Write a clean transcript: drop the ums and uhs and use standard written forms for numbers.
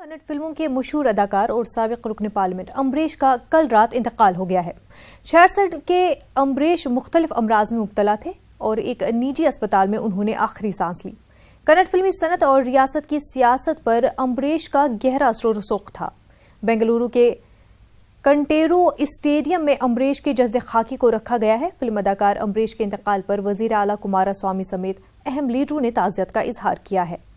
कन्नड़ फिल्मों के मशहूर अदाकार और साबिक रुकन पार्लियामेंट अम्बरीश का कल रात इंतकाल हो गया है। 66 के अम्बरीश मुख्तलिफ अमराज में मुब्तला थे और एक निजी अस्पताल में उन्होंने आखिरी सांस ली। कन्नड़ फिल्मी सनत और रियासत की सियासत पर अम्बरीश का गहरा असर रसूख था। बेंगलुरु के कंटेरो स्टेडियम में अम्बरीश के जज़्बे खाकी को रखा गया है। फिल्म अदाकार अम्बरीश के इंतकाल पर वजीर आला कुमारस्वामी समेत अहम लीडरों ने ताज़ियत का इजहार किया है।